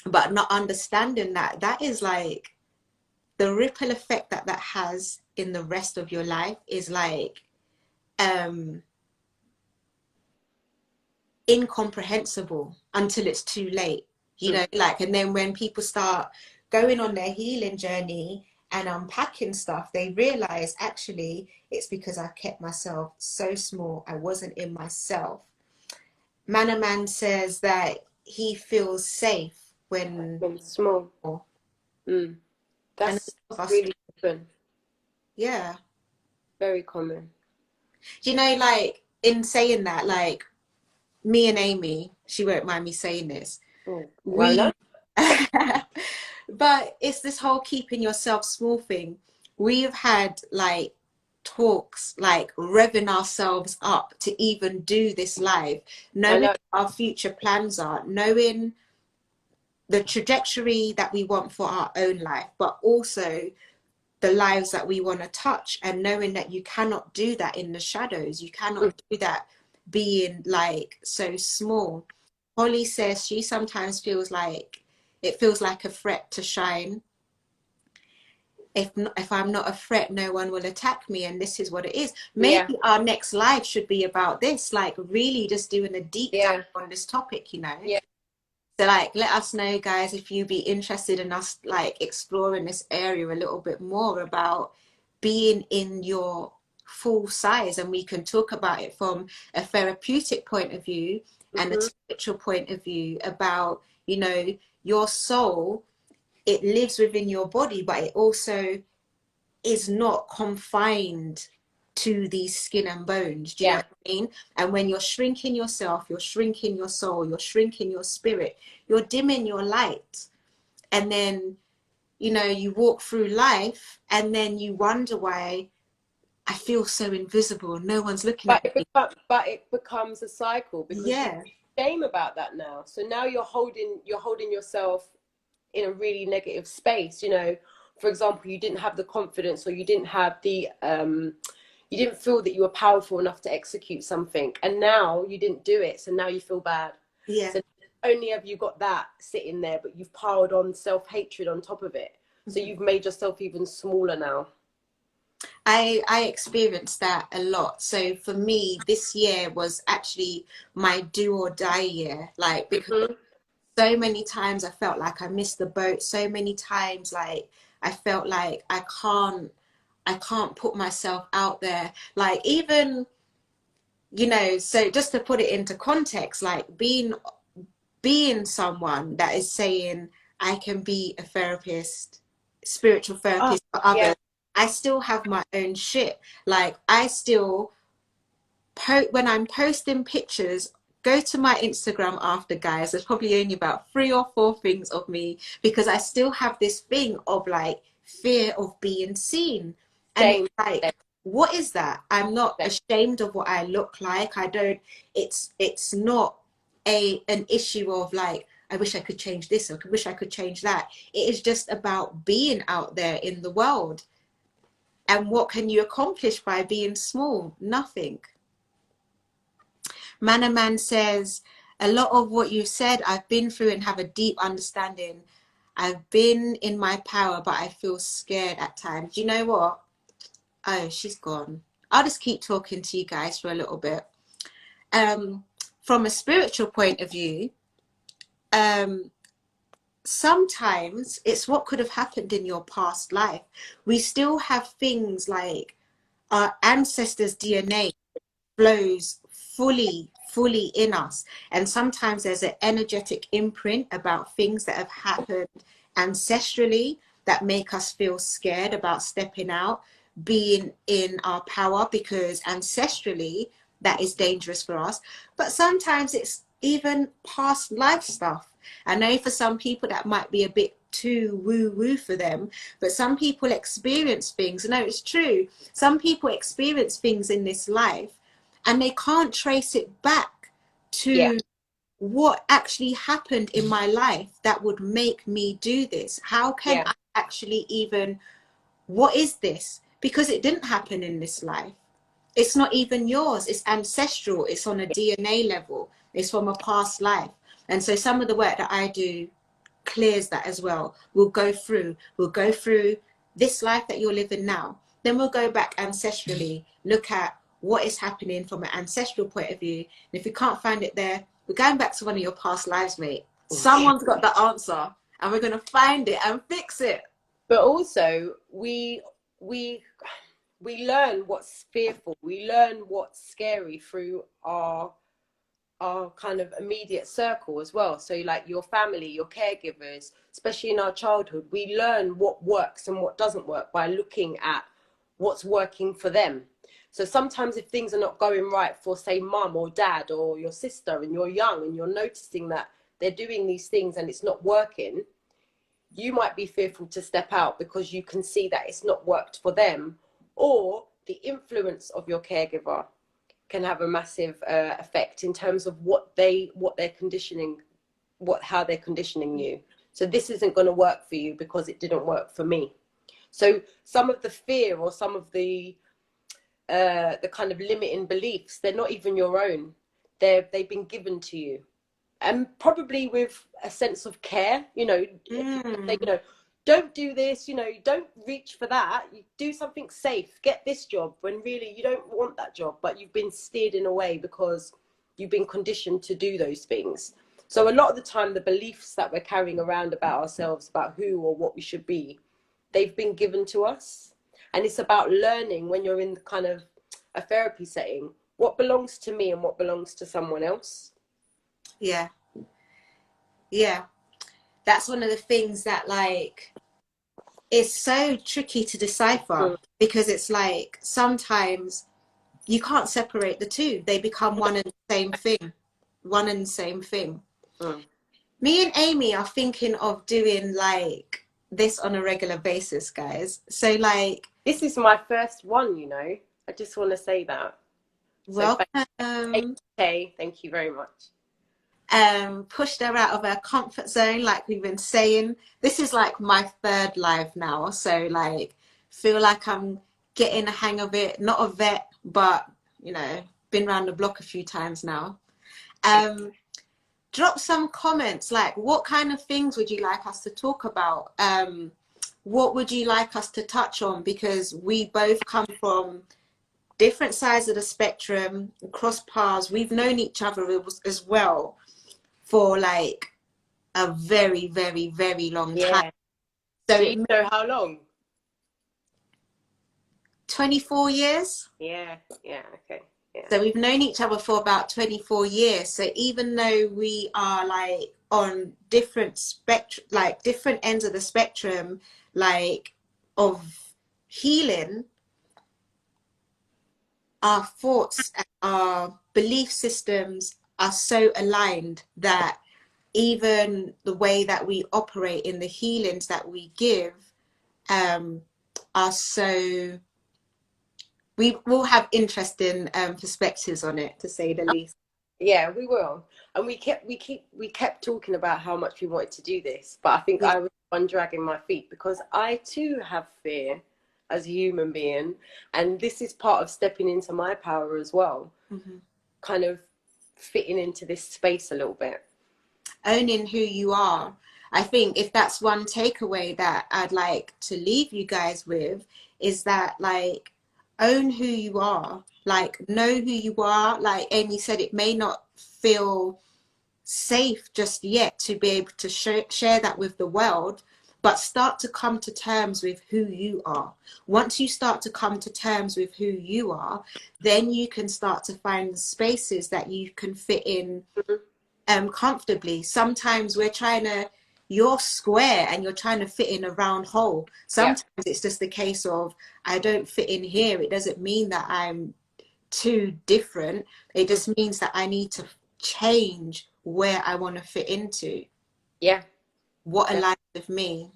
But not understanding that is like the ripple effect that has in the rest of your life is like incomprehensible until it's too late, like. And then when people start going on their healing journey and unpacking stuff, they realize actually it's because I kept myself so small. I wasn't in myself. Man says that he feels safe when small. That's really common. Yeah, very common. like in saying that, like me and Amy, she won't mind me saying this, Oh, well, no. We, but it's this whole keeping yourself small thing. We've had like talks, like revving ourselves up to even do this live, I knowing know. what our future plans are, knowing the trajectory that we want for our own life, but also the lives that we want to touch, and knowing that you cannot do that in the shadows. You Mm. cannot do that being like so small. Holly says she sometimes feels like it feels like a threat to shine. If I'm not a threat, no one will attack me, and this is what it is. Yeah, Maybe our next live should be about this, like really just doing a deep dive yeah, on this topic, you know. yeah. So like let us know, guys, if you'd be interested in us like exploring this area a little bit more about being in your full size, and we can talk about it from a therapeutic point of view and a Hmm. spiritual point of view about, you know, your soul. It lives within your body, but it also is not confined to these skin and bones. Do you know Yeah. what I mean? And when you're shrinking yourself, you're shrinking your soul, you're shrinking your spirit, you're dimming your light. And then, you know, you walk through life and then you wonder why I feel so invisible. No one's looking But at me. but it becomes a cycle because you Yeah. feel shame about that now. So now you're holding yourself in a really negative space. You know, for example, you didn't have the confidence, or you didn't have the you didn't feel that you were powerful enough to execute something, and now you didn't do it, so now you feel bad. Yeah. So not only have you got that sitting there, but you've piled on self-hatred on top of it. So Mhm. you've made yourself even smaller now. I experienced that a lot. So for me, this year was actually my do or die year. Like because Hmm. so many times I felt like I missed the boat. So many times like I felt like I can't put myself out there. Like even, you know, so just to put it into context, like being someone that is saying I can be a therapist, spiritual Oh, therapist for yeah. others, I still have my own shit. Like I still when I'm posting pictures, go to my Instagram after, guys. There's probably only about 3 or 4 things of me because I still have this thing of like fear of being seen. And it's Same. like, what is that? I'm not Same. ashamed of what I look like. I don't, it's not an issue of like, I wish I could change this or I wish I could change that. It is just about being out there in the world. And what can you accomplish by being small? Nothing. Manaman says, a lot of what you said, I've been through and have a deep understanding. I've been in my power, but I feel scared at times. You know what? Oh, she's gone. I'll just keep talking to you guys for a little bit. Um, from a spiritual point of view, um, sometimes it's what could have happened in your past life. We still have things like our ancestors' DNA flows fully in us, and sometimes there's an energetic imprint about things that have happened ancestrally that make us feel scared about stepping out, being in our power, because ancestrally that is dangerous for us. But sometimes it's even past life stuff. I know for some people that might be a bit too woo woo for them, but some people experience things. No, it's true. Some people experience things in this life and they can't trace it back Yeah. to what actually happened in my life that would make me do this. How can Yeah. I actually even, what is this? Because it didn't happen in this life. It's not even yours. It's ancestral. It's on a DNA level. It's from a past life. And so some of the work that I do clears that as well. We'll go through this life that you're living now. Then we'll go back ancestrally, look at what is happening from an ancestral point of view. And if we can't find it there, we're going back to one of your past lives, mate. Someone's got the answer and we're going to find it and fix it. But also we we learn what's fearful. We learn what's scary through our kind of immediate circle as well. So like your family, your caregivers, especially in our childhood, we learn what works and what doesn't work by looking at what's working for them. So sometimes if things are not going right for, say, mum or dad or your sister, and you're young and you're noticing that they're doing these things and it's not working, you might be fearful to step out because you can see that it's not worked for them, or the influence of your caregiver can have a massive effect in terms of what they're conditioning, how they're conditioning you. So this isn't going to work for you because it didn't work for me. So some of the fear or some of the kind of limiting beliefs, they're not even your own. They've been given to you, and probably with a sense of care. You know, say, you know, don't do this. You know, don't reach for that. You do something safe. Get this job, when really you don't want that job, but you've been steered in a way because you've been conditioned to do those things. So a lot of the time, the beliefs that we're carrying around about ourselves, about who or what we should be, they've been given to us. And it's about learning, when you're in kind of a therapy setting, what belongs to me and what belongs to someone else. Yeah. Yeah. That's one of the things that, like, it's so tricky to decipher, because it's like sometimes you can't separate the two. They become one and the same thing. One and the same thing. Me and Amy are thinking of doing like this on a regular basis, guys. So like, this is my first one, you know. I just want to say that. Welcome. Okay, thank you very much. Pushed her out of her comfort zone, like we've been saying. This is like my third live now, so like feel like I'm getting a hang of it. Not a vet, but you know, been around the block a few times now. Drop some comments, like what kind of things would you like us to talk about? What would you like us to touch on? Because we both come from different sides of the spectrum, cross paths. We've known each other as well for like a very, very, very long time. So do you know how long? 24 years. Yeah, okay. Yeah. So we've known each other for about 24 years. So even though we are like on different spectrum, like different ends of the spectrum, like of healing, our thoughts and our belief systems are so aligned that even the way that we operate in the healings that we give are so, we will have interesting perspectives on it, to say the least. Yeah, we will. And we kept talking about how much we wanted to do this, but I think I was one dragging my feet, because I too have fear as a human being, and this is part of stepping into my power as well. Kind of fitting into this space a little bit. Owning who you are. I think if that's one takeaway that I'd like to leave you guys with, is that like, own who you are, like know who you are. Like Amy said, it may not feel safe just yet to be able to share that with the world, but start to come to terms with who you are. Once you start to come to terms with who you are, then you can start to find the spaces that you can fit in comfortably. Sometimes you're square and you're trying to fit in a round hole. Sometimes it's just the case of, I don't fit in here. It doesn't mean that I'm too different. It just means that I need to change where I want to fit into. What aligns with me.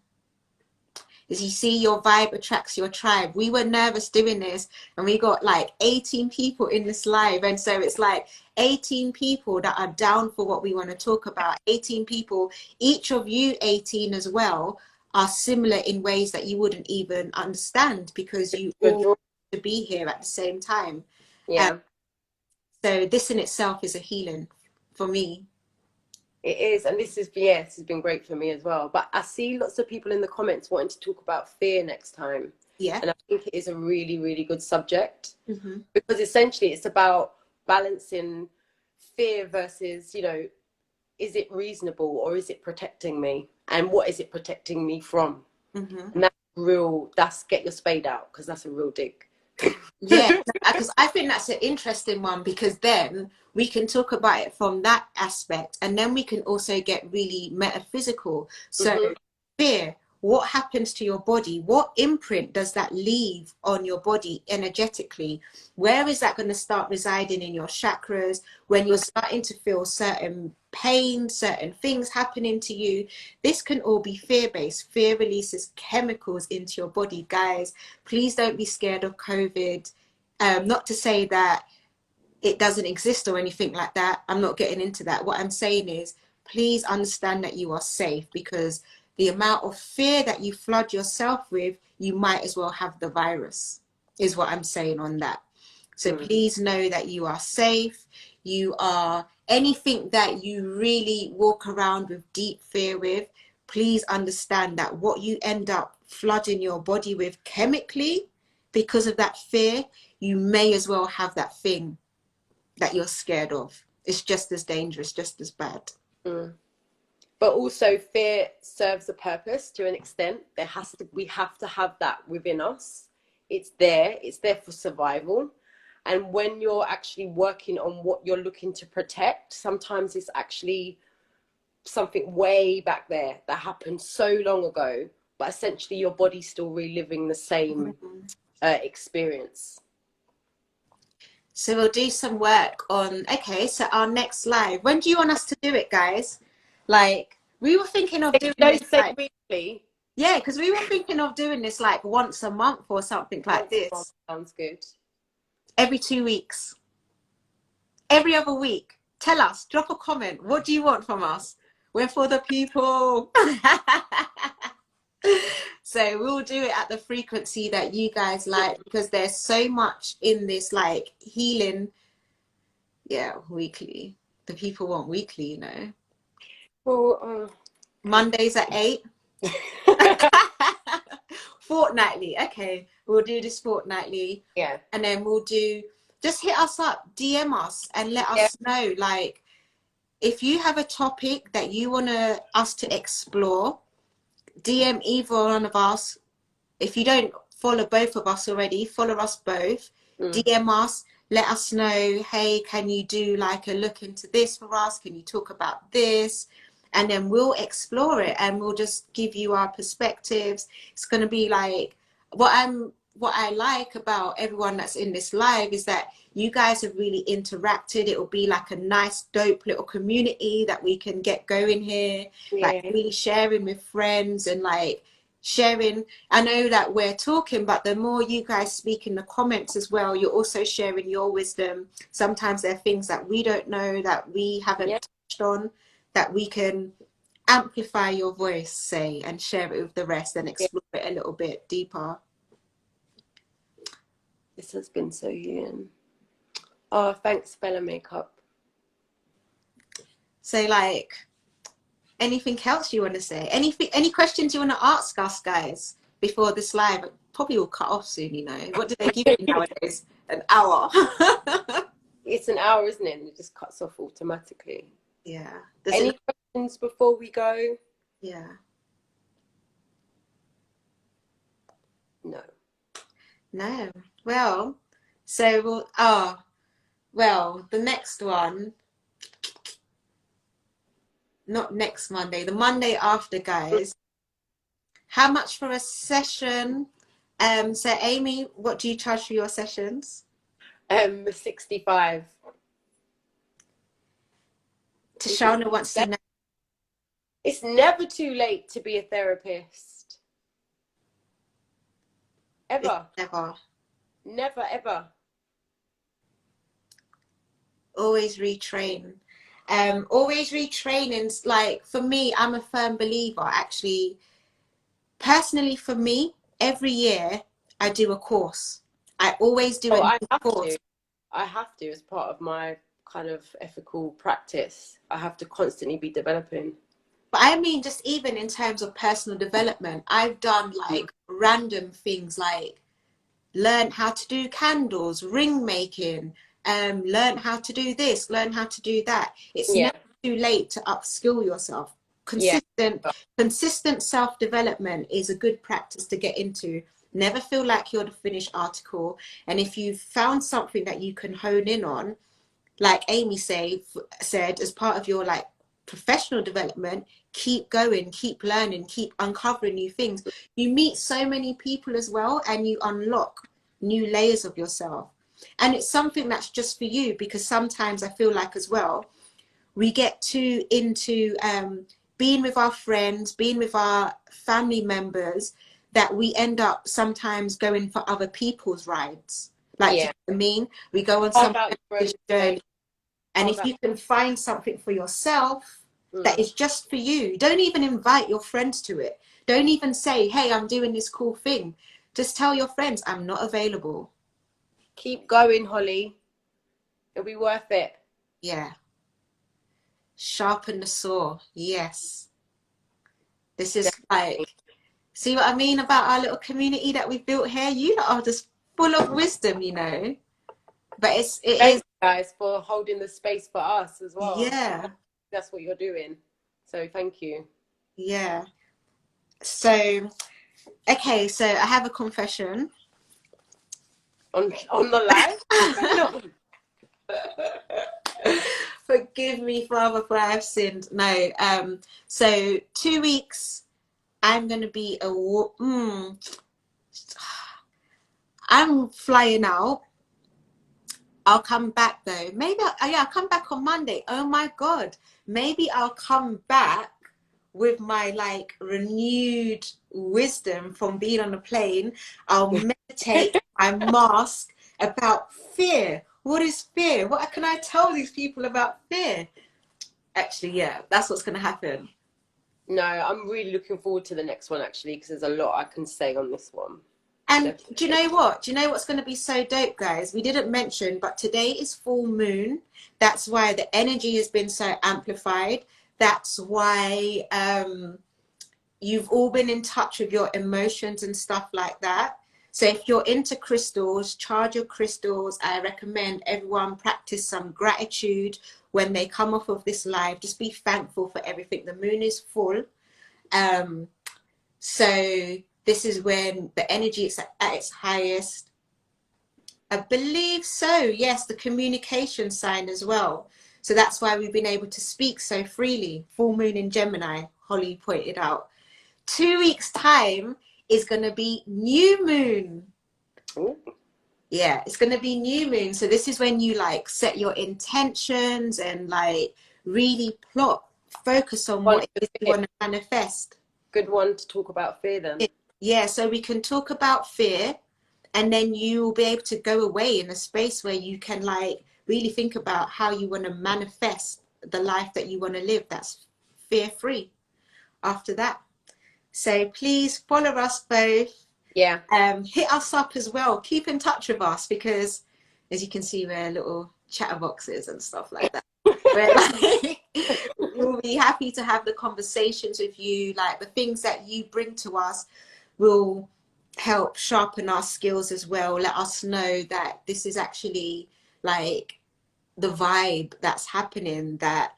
As you see, your vibe attracts your tribe. We were nervous doing this, and we got like 18 people in this live, and so it's like 18 people that are down for what we want to talk about. 18 people, each of you 18 as well, are similar in ways that you wouldn't even understand, because you all want to be here at the same time. So this in itself is a healing for me. It is, and this has been great for me as well. But I see lots of people in the comments wanting to talk about fear next time. And I think it is a really, really good subject, because essentially it's about balancing fear versus, you know, is it reasonable or is it protecting me? And what is it protecting me from? And that's get your spade out, because that's a real dig. Because I think that's an interesting one, because then we can talk about it from that aspect, and then we can also get really metaphysical. So fear, what happens to your body? What imprint does that leave on your body energetically? Where is that going to start residing in your chakras? When you're starting to feel certain pain, certain things happening to you, this can all be fear-based. Fear releases chemicals into your body. Guys, please don't be scared of COVID. Not to say that it doesn't exist or anything like that. I'm not getting into that. What I'm saying is, please understand that you are safe, because the amount of fear that you flood yourself with, you might as well have the virus, is what I'm saying on that. So please know that you are safe. You are anything that you really walk around with deep fear with. Please understand that what you end up flooding your body with chemically because of that fear, you may as well have that thing that you're scared of. It's just as dangerous, just as bad. But also fear serves a purpose to an extent. We have to have that within us. It's there for survival. And when you're actually working on what you're looking to protect, sometimes it's actually something way back there that happened so long ago, but essentially your body's still reliving the same experience. So we'll do some work on, okay, so our next live. When do you want us to do it, guys? Like, we were thinking of doing this like, weekly. Yeah, because we were thinking of doing this like once a month or something like this. Sounds good. Every 2 weeks. Every other week. Tell us, drop a comment. What do you want from us? We're for the people. So we'll do it at the frequency that you guys like, because there's so much in this like healing. Yeah, weekly. The people want weekly, you know. Well, Mondays at 8. Fortnightly. Okay, we'll do this fortnightly. Yeah. And then we'll do, just hit us up, DM us and let us know, like, if you have a topic that you want us to explore, DM either one of us. If you don't follow both of us already, follow us both. DM us, let us know, hey, can you do like a look into this for us? Can you talk about this? And then we'll explore it and we'll just give you our perspectives. It's going to be like, what I like about everyone that's in this live is that you guys have really interacted. It will be like a nice, dope little community that we can get going here. Yeah. Like really sharing with friends and like sharing. I know that we're talking, but the more you guys speak in the comments as well, you're also sharing your wisdom. Sometimes there are things that we don't know, that we haven't touched on, that we can amplify your voice, say, and share it with the rest and explore it a little bit deeper. This has been so healing. Oh, thanks, Bella Makeup. So, like, anything else you want to say? Any questions you want to ask us, guys, before this live? Probably will cut off soon, you know. What do they give you nowadays? An hour. It's an hour, isn't it? And it just cuts off automatically. Yeah. Any questions before we go? Yeah. No. No. Well, so the next one, not next Monday, the Monday after, guys. How much for a session? So Amy, what do you charge for your sessions? 65. Tashana wants to know. It's never too late to be a therapist. Ever. Never, ever. Always retrain. Always retraining. Like, for me, I'm a firm believer, actually. Personally, for me, every year I do a course. I always do a course. I have to, as part of my kind of ethical practice. I have to constantly be developing. But I mean, just even in terms of personal development, I've done like random things, like learn how to do candles, ring making, learn how to do this, learn how to do that. It's never too late to upskill yourself. Consistent self-development is a good practice to get into. Never feel like you're the finished article. And if you've found something that you can hone in on, like Amy said, as part of your like professional development, keep going, keep learning, keep uncovering new things. You meet so many people as well, and you unlock new layers of yourself. And it's something that's just for you, because sometimes I feel like as well, we get too into being with our friends, being with our family members, that we end up sometimes going for other people's rides. Like, do you know what I mean? We go on some journey. And if you can find something for yourself that is just for you, don't even invite your friends to it. Don't even say, hey, I'm doing this cool thing. Just tell your friends, I'm not available. Keep going, Holly. It'll be worth it. Yeah. Sharpen the saw. Yes. This is like, see what I mean about our little community that we've built here? You lot are just full of wisdom, you know. But it Thanks, is, guys, for holding the space for us as well. Yeah. That's what you're doing. So thank you. Yeah. So, okay, so I have a confession. On the live? Forgive me, Father, for I have sinned. No. So 2 weeks, I'm gonna be I'm flying out. I'll come back though. Maybe I'll come back on Monday. Oh my God. Maybe I'll come back with my like renewed wisdom from being on a plane. I'll meditate my mask about fear. What is fear? What can I tell these people about fear? Actually, yeah, that's what's going to happen. No, I'm really looking forward to the next one, actually, because there's a lot I can say on this one. And definitely. Do you know what? Do you know what's going to be so dope, guys? We didn't mention, but today is full moon. That's why the energy has been so amplified. That's why you've all been in touch with your emotions and stuff like that. So if you're into crystals, charge your crystals. I recommend everyone practice some gratitude when they come off of this live. Just be thankful for everything. The moon is full. So this is when the energy is at its highest. I believe so. Yes, the communication sign as well. So that's why we've been able to speak so freely. Full moon in Gemini, Holly pointed out. 2 weeks time is going to be new moon. Ooh. Yeah, it's going to be new moon. So this is when you like set your intentions and like really plot, focus on what it is you want to manifest. Good one to talk about fear then. Yeah, so we can talk about fear, and then you will be able to go away in a space where you can like really think about how you want to manifest the life that you want to live that's fear-free after that. So please follow us both. Yeah. Hit us up as well. Keep in touch with us, because as you can see, we're little chatterboxes and stuff like that. We'll be happy to have the conversations with you. Like the things that you bring to us will help sharpen our skills as well. Let us know that this is actually like the vibe that's happening, that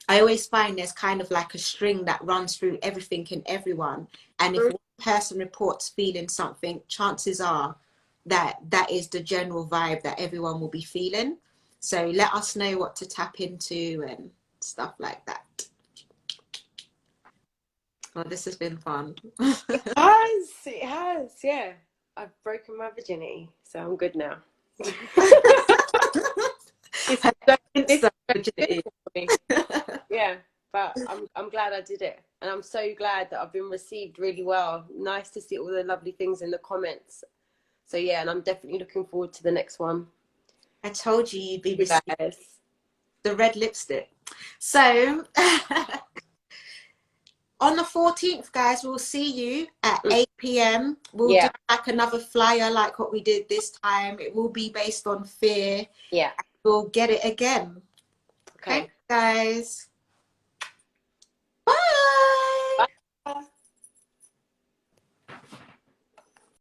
I always find there's kind of like a string that runs through everything and everyone. And if one person reports feeling something, chances are that that is the general vibe that everyone will be feeling. So let us know what to tap into and stuff like that. Well, this has been fun. It has, yeah. I've broken my virginity, so I'm good now. Yeah, but I'm glad I did it, and I'm so glad that I've been received really well. Nice to see all the lovely things in the comments. So yeah, and I'm definitely looking forward to the next one. I told you you'd be received. The red lipstick. So on the 14th, guys, we'll see you at 8 p.m. We'll do like another flyer like what we did this time. It will be based on fear. Yeah. We'll get it again. Okay. Thanks, guys.